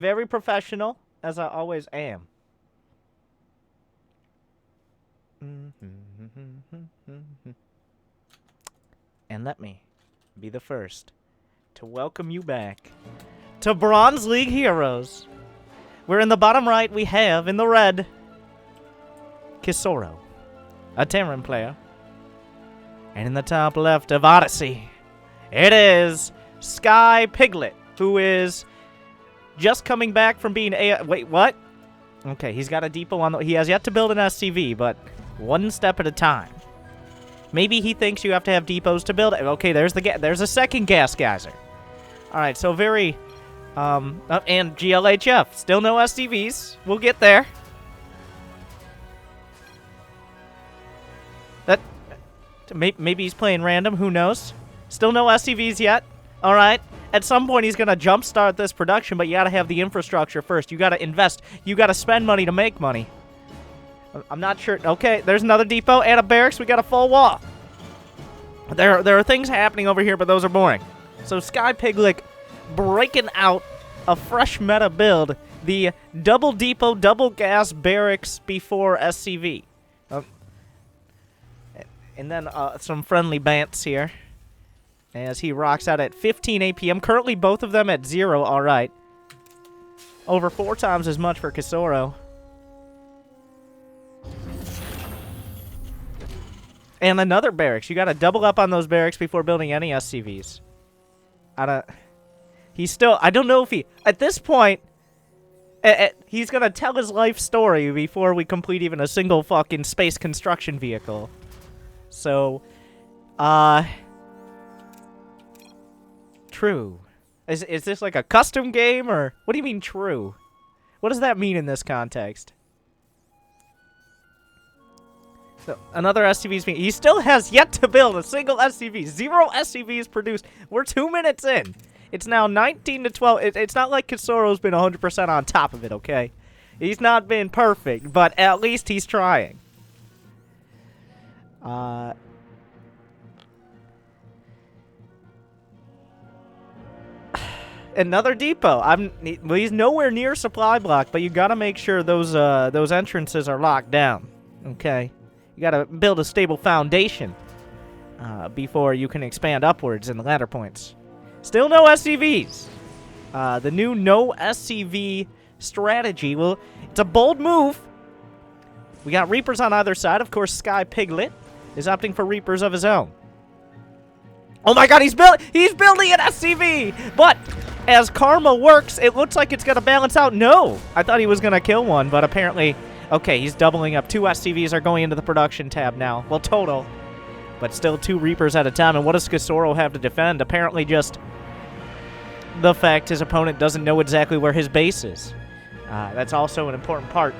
Very professional, as I always am. And let me be the first to welcome you back to Bronze League Heroes. Where in the bottom right we have, in the red, Kisoro, a Terran player. And in the top left of Odyssey, it is Sky Piglet, who is just coming back from being a... Wait, what? Okay, he's got a depot on the... He has yet to build an SCV, but one step at a time. Maybe he thinks you have to have depots to build it. Okay, there's a second gas geyser. Alright, so very... and GLHF. Still no SCVs. We'll get there. Maybe he's playing random. Who knows? Still no SCVs yet. Alright. At some point, he's going to jumpstart this production, but you got to have the infrastructure first. You got to invest. You got to spend money to make money. I'm not sure. Okay, there's another depot and a barracks. We got a full wall. There are things happening over here, but those are boring. So Sky Piglet breaking out a fresh meta build. The double depot, double gas barracks before SCV. And then some friendly bants here as he rocks out at 15 APM. Currently, both of them at 0. All right. Over 4 times as much for Kisoro. And another barracks. You got to double up on those barracks before building any SCVs. He's still... I don't know if he... At this point, he's going to tell his life story before we complete even a single fucking space construction vehicle. So, true. Is this like a custom game, or what do you mean true? What does that mean in this context? So, another SCV's being... He still has yet to build a single SCV. 0 SCVs produced. We're 2 minutes in. It's now 19 to 12. It's not like Kisoro's been 100% on top of it, okay? He's not been perfect, but at least he's trying. Another depot. Well, he's nowhere near supply block, but you gotta make sure those entrances are locked down. Okay, you gotta build a stable foundation before you can expand upwards in the ladder points. Still no SCVs. The new no SCV strategy. Well, it's a bold move. We got Reapers on either side. Of course, Sky Piglet is opting for Reapers of his own. Oh my god, he's building an SCV! But as karma works, it looks like it's going to balance out. No! I thought he was going to kill one, but apparently... Okay, he's doubling up. 2 SCVs are going into the production tab now. Well, total. But still 2 Reapers at a time. And what does Kisoro have to defend? Apparently just the fact his opponent doesn't know exactly where his base is. That's also an important part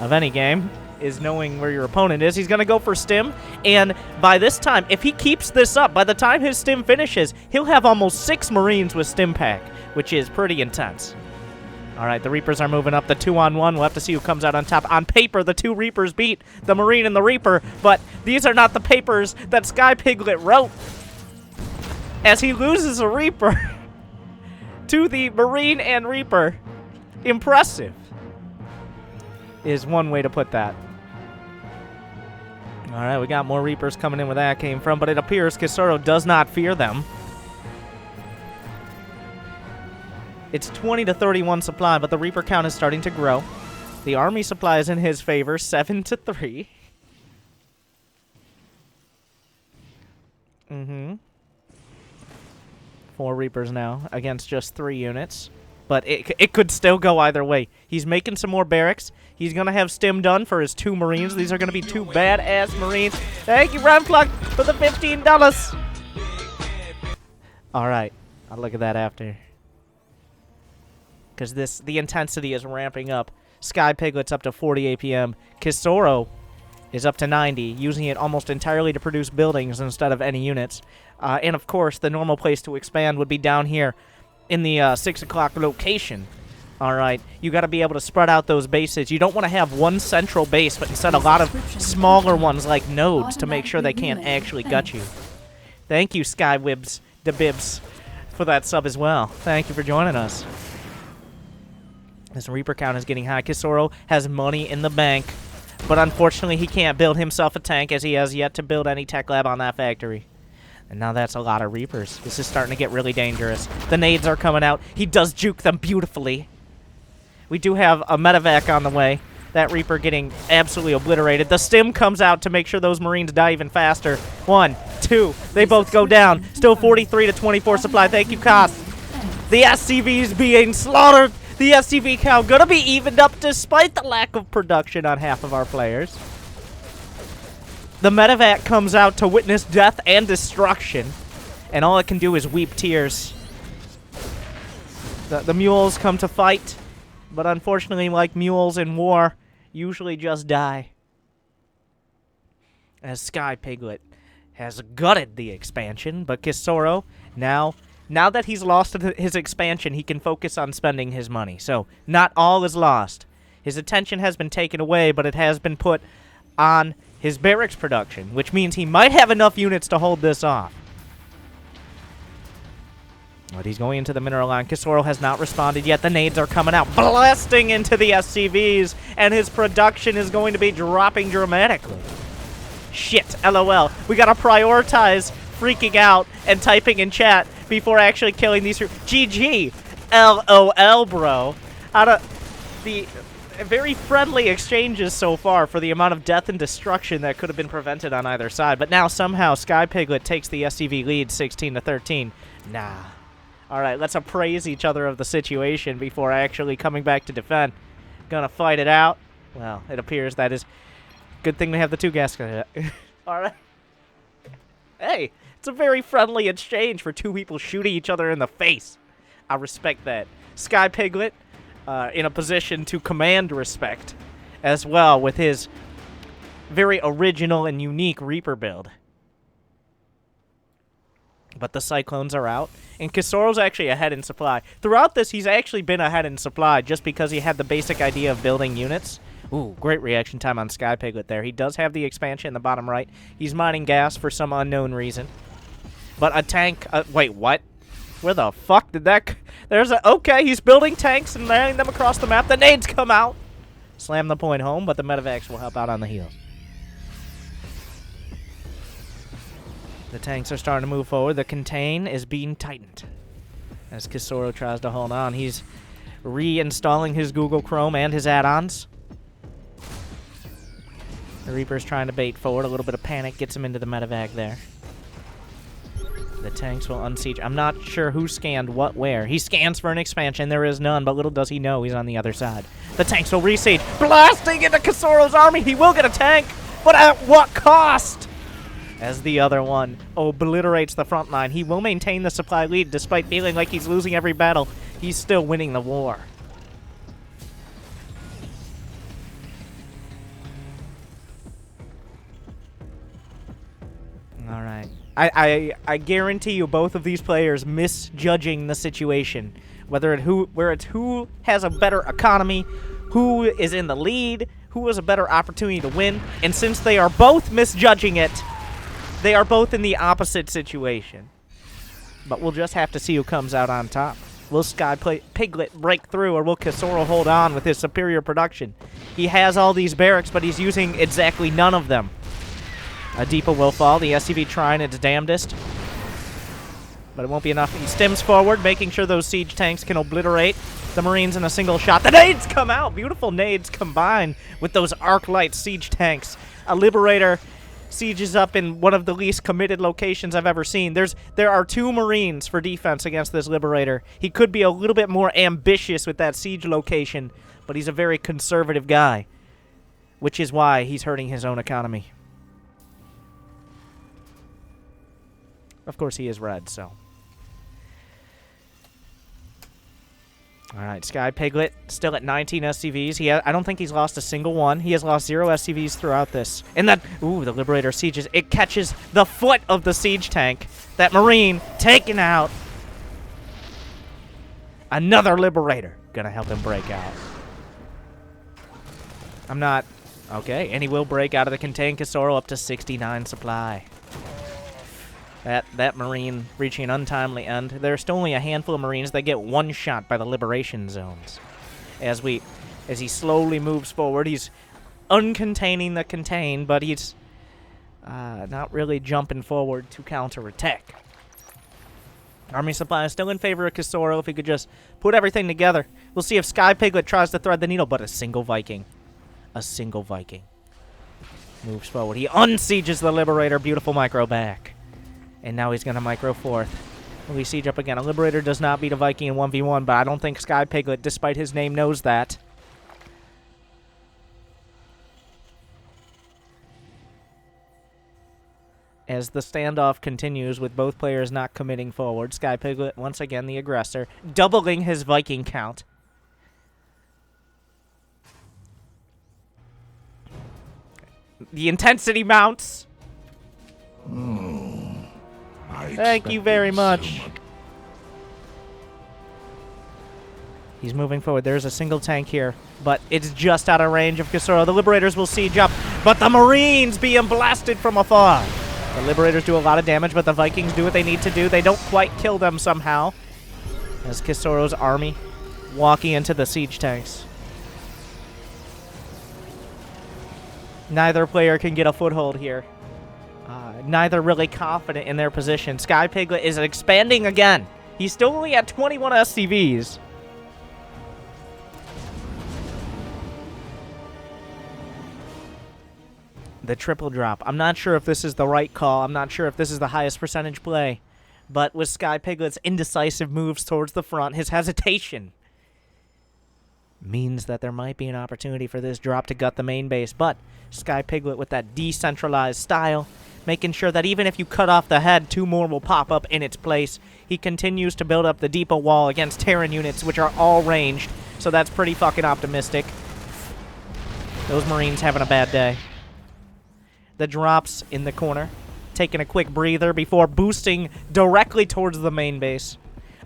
of any game, is knowing where your opponent is. He's going to go for stim, and by this time, if he keeps this up, by the time his stim finishes, he'll have almost 6 Marines with stim pack, which is pretty intense. All right, the Reapers are moving up the 2-on-1. We'll have to see who comes out on top. On paper, the 2 Reapers beat the Marine and the Reaper, but these are not the papers that Sky Piglet wrote, as he loses a Reaper to the Marine and Reaper. Impressive is one way to put that. All right, we got more Reapers coming in where that came from, but it appears Kisoro does not fear them. It's 20 to 31 supply, but the Reaper count is starting to grow. The army supply is in his favor, 7 to 3. 4 Reapers now against just 3 units. But it could still go either way. He's making some more barracks. He's going to have stim done for his 2 Marines. These are going to be 2 badass Marines. Thank you, Ramplug, for the $15. All right. I'll look at that after. Because the intensity is ramping up. Sky Piglet's up to 40 APM. Kisoro is up to 90, using it almost entirely to produce buildings instead of any units. And, of course, the normal place to expand would be down here in the 6 o'clock location. All right, you got to be able to spread out those bases. You don't want to have one central base, but instead a lot of smaller ones like nodes to make sure they can't actually gut you. Thank you, Skywibs, the Bibs, for that sub as well. Thank you for joining us. This Reaper count is getting high. Kisoro has money in the bank, but unfortunately he can't build himself a tank as he has yet to build any tech lab on that factory. And now that's a lot of Reapers. This is starting to get really dangerous. The nades are coming out. He does juke them beautifully. We do have a medevac on the way. That Reaper getting absolutely obliterated. The stim comes out to make sure those Marines die even faster. 1, 2, they both go down. Still 43 to 24 supply. Thank you, Koss. The SCV's being slaughtered. The SCV count gonna be evened up despite the lack of production on half of our players. The medevac comes out to witness death and destruction, and all it can do is weep tears. The mules come to fight, but unfortunately, like mules in war, usually just die. As Sky Piglet has gutted the expansion, but Kisoro, now that he's lost his expansion, he can focus on spending his money. So, not all is lost. His attention has been taken away, but it has been put on his barracks production, which means he might have enough units to hold this off. But he's going into the mineral line. Kisoro has not responded yet. The nades are coming out, blasting into the SCVs, and his production is going to be dropping dramatically. Shit, LOL. We gotta prioritize freaking out and typing in chat before actually killing these. GG, LOL, bro. Out of the very friendly exchanges so far for the amount of death and destruction that could have been prevented on either side. But now somehow Sky Piglet takes the SCV lead 16 to 13. Nah. All right, let's appraise each other of the situation before actually coming back to defend. Gonna fight it out. Well, it appears that is good thing we have the two gas. All right. Hey, it's a very friendly exchange for two people shooting each other in the face. I respect that. Sky Piglet in a position to command respect as well with his very original and unique Reaper build. But the Cyclones are out, and Kisoro's actually ahead in supply. Throughout this, he's actually been ahead in supply just because he had the basic idea of building units. Ooh, great reaction time on Sky Piglet there. He does have the expansion in the bottom right. He's mining gas for some unknown reason. But a tank... wait, what? Where the fuck did that... There's a... Okay, he's building tanks and landing them across the map. The nades come out. Slam the point home, but the medevacs will help out on the heels. The tanks are starting to move forward. The contain is being tightened. As Kisoro tries to hold on, he's reinstalling his Google Chrome and his add-ons. The Reaper's trying to bait forward. A little bit of panic gets him into the medevac there. The tanks will unsiege. I'm not sure who scanned what where. He scans for an expansion. There is none, but little does he know he's on the other side. The tanks will resiege. Blasting into Kisoro's army. He will get a tank, but at what cost? As the other one obliterates the front line. He will maintain the supply lead despite feeling like he's losing every battle. He's still winning the war. All right. I guarantee you both of these players misjudging the situation. Where it's who has a better economy, who is in the lead, who has a better opportunity to win. And since they are both misjudging it, they are both in the opposite situation. But we'll just have to see who comes out on top. Will Sky Piglet break through, or will Kisoro hold on with his superior production? He has all these barracks, but he's using exactly none of them. A Deepa will fall. The SCV trying its damnedest. But it won't be enough. He stems forward, making sure those siege tanks can obliterate the Marines in a single shot. The nades come out! Beautiful nades combined with those arc-light siege tanks. A Liberator sieges up in one of the least committed locations I've ever seen. There are 2 Marines for defense against this Liberator. He could be a little bit more ambitious with that siege location, but he's a very conservative guy, which is why he's hurting his own economy. Of course, he is red, so. All right, Sky Piglet still at 19 SCVs. I don't think he's lost a single one. He has lost 0 SCVs throughout this. And that, ooh, the Liberator sieges. It catches the foot of the siege tank. That Marine taken out. Another Liberator gonna help him break out. I'm not, okay, and he will break out of the contained Kisoro up to 69 supply. That Marine reaching an untimely end. There's still only a handful of Marines that get one shot by the liberation zones. as he slowly moves forward. He's uncontaining the contain, but he's not really jumping forward to counterattack. Army supply is still in favor of Kisoro if he could just put everything together. We'll see if Sky Piglet tries to thread the needle, but a single Viking. A single Viking. Moves forward. He unsieges the Liberator. Beautiful micro back. And now he's going to micro forth. Will he siege up again? A Liberator does not beat a Viking in 1v1, but I don't think Sky Piglet, despite his name, knows that. As the standoff continues with both players not committing forward, Sky Piglet, once again the aggressor, doubling his Viking count. The intensity mounts. Thank you very much. He's moving forward. There's a single tank here, but it's just out of range of Kisoro. The Liberators will siege up, but the Marines being blasted from afar. The Liberators do a lot of damage, but the Vikings do what they need to do. They don't quite kill them somehow. As Kisoro's army walking into the siege tanks. Neither player can get a foothold here. Neither really confident in their position. Sky Piglet is expanding again. He's still only at 21 SCVs. The triple drop. I'm not sure if this is the right call. I'm not sure if this is the highest percentage play. But with Sky Piglet's indecisive moves towards the front, his hesitation means that there might be an opportunity for this drop to gut the main base. But Sky Piglet with that decentralized style, making sure that even if you cut off the head, 2 more will pop up in its place. He continues to build up the depot wall against Terran units, which are all ranged. So that's pretty fucking optimistic. Those Marines having a bad day. The drops in the corner, taking a quick breather before boosting directly towards the main base.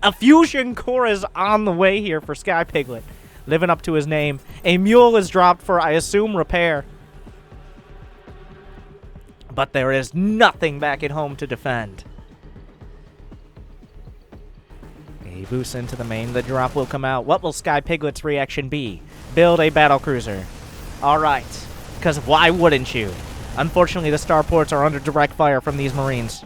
A fusion core is on the way here for Sky Piglet, living up to his name. A mule is dropped for, I assume, repair. But there is nothing back at home to defend. He boosts into the main. The drop will come out. What will Sky Piglet's reaction be? Build a battlecruiser. All right, because why wouldn't you? Unfortunately, the starports are under direct fire from these Marines.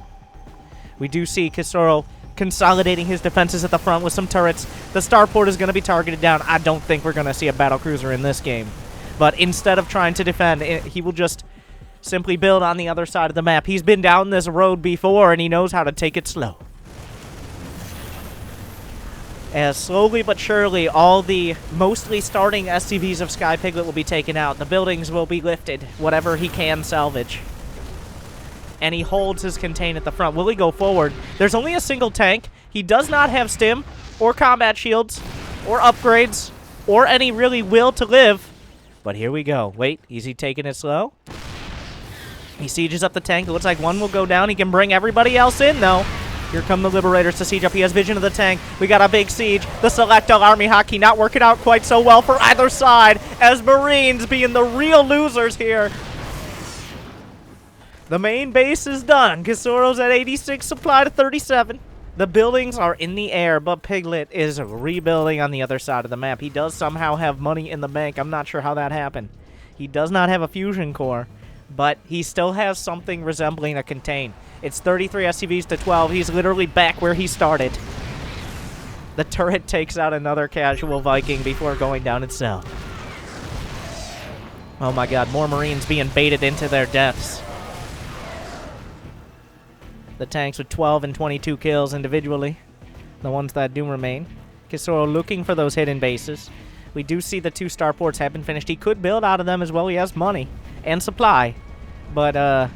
We do see Kisoro consolidating his defenses at the front with some turrets. The starport is going to be targeted down. I don't think we're going to see a battlecruiser in this game. But instead of trying to defend, he will just simply build on the other side of the map. He's been down this road before, and he knows how to take it slow. As slowly but surely, all the mostly starting SCVs of Sky Piglet will be taken out. The buildings will be lifted, whatever he can salvage. And he holds his contain at the front. Will he go forward? There's only a single tank. He does not have stim, or combat shields, or upgrades, or any really will to live. But here we go. Wait, is he taking it slow? He sieges up the tank. It looks like one will go down. He can bring everybody else in, though. Here come the Liberators to siege up. He has vision of the tank. We got a big siege. The Selectal Army hockey not working out quite so well for either side, as Marines being the real losers here. The main base is done. Kisoro's at 86, supply to 37. The buildings are in the air, but Piglet is rebuilding on the other side of the map. He does somehow have money in the bank. I'm not sure how that happened. He does not have a fusion core, but he still has something resembling a contain. It's 33 SCVs to 12. He's literally back where he started. The turret takes out another casual Viking before going down itself. Oh my god, more Marines being baited into their deaths. The tanks with 12 and 22 kills individually. The ones that do remain. Kisoro looking for those hidden bases. We do see the 2 starports have been finished. He could build out of them as well. He has money and supply. But,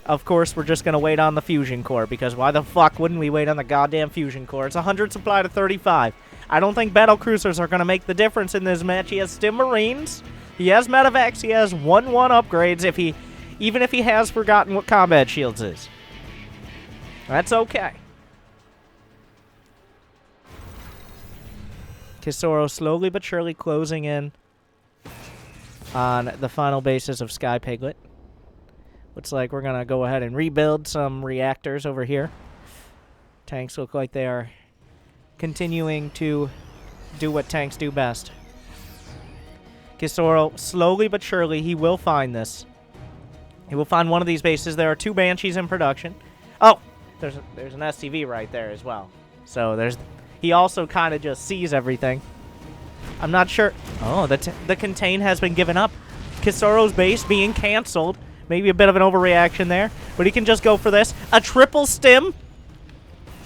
of course, we're just going to wait on the fusion core, because why the fuck wouldn't we wait on the goddamn fusion core? It's 100 supply to 35. I don't think battlecruisers are going to make the difference in this match. He has Stim Marines. He has medevacs. He has 1-1 upgrades even if he has forgotten what combat shields is. That's okay. Kisoro slowly but surely closing in on the final bases of Sky Piglet. Looks like we're going to go ahead and rebuild some reactors over here. Tanks look like they are continuing to do what tanks do best. Kisoro, slowly but surely, he will find this. He will find one of these bases. There are 2 Banshees in production. Oh, there's an SCV right there as well. So he also kind of just sees everything. I'm not sure. Oh, the contain has been given up. Kisoro's base being canceled. Maybe a bit of an overreaction there, but he can just go for this. A triple stim.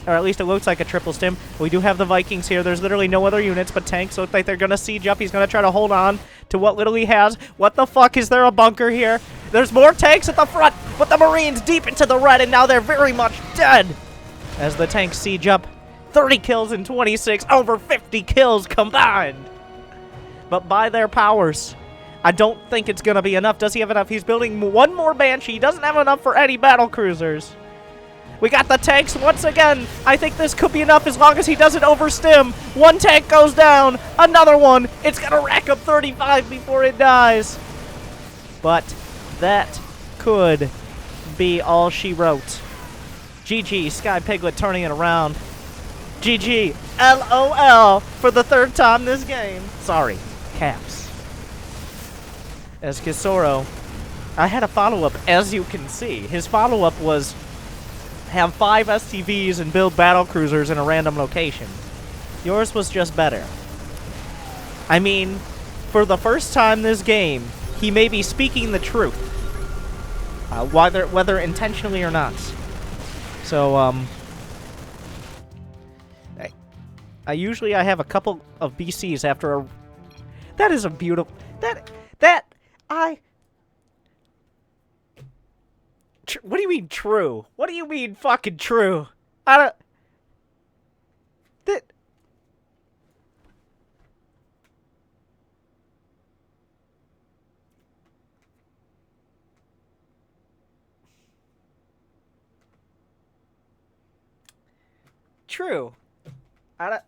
Or at least it looks like a triple stim. We do have the Vikings here. There's literally no other units, but tanks look like they're going to siege up. He's going to try to hold on to what little he has. What the fuck? Is there a bunker here? There's more tanks at the front, but the Marines deep into the red, and now they're very much dead. As the tanks siege up. 30 kills in 26. Over 50 kills combined. But by their powers, I don't think it's going to be enough. Does he have enough? He's building 1 more Banshee. He doesn't have enough for any battle cruisers. We got the tanks once again. I think this could be enough as long as he doesn't overstim. 1 tank goes down. Another one. It's going to rack up 35 before it dies. But that could be all she wrote. GG. Sky Piglet turning it around. GG. LOL for the 3rd time this game. Sorry. Caps. As Kisoro, I had a follow-up, as you can see. His follow-up was have 5 STVs and build battle cruisers in a random location. Yours was just better. I mean, for the first time this game, he may be speaking the truth. Whether intentionally or not. So, I usually have a couple of BCs after a... That is a beautiful... What do you mean true? What do you mean fucking true? I don't... That... True. I don't...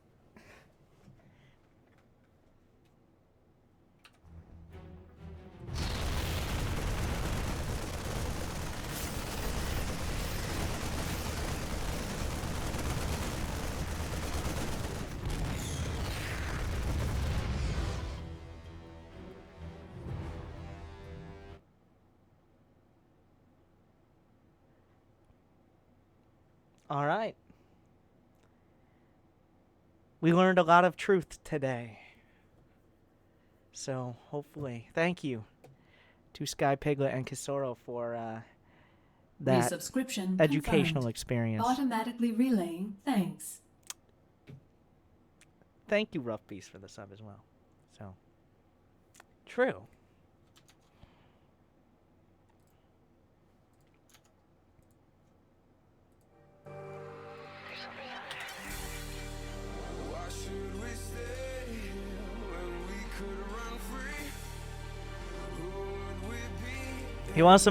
All right. We learned a lot of truth today. So, hopefully, thank you to Sky Piglet and Kisoro for that educational experience. Automatically relaying thanks. Thank you, Rough Beast, for the sub as well. So, true. He wants some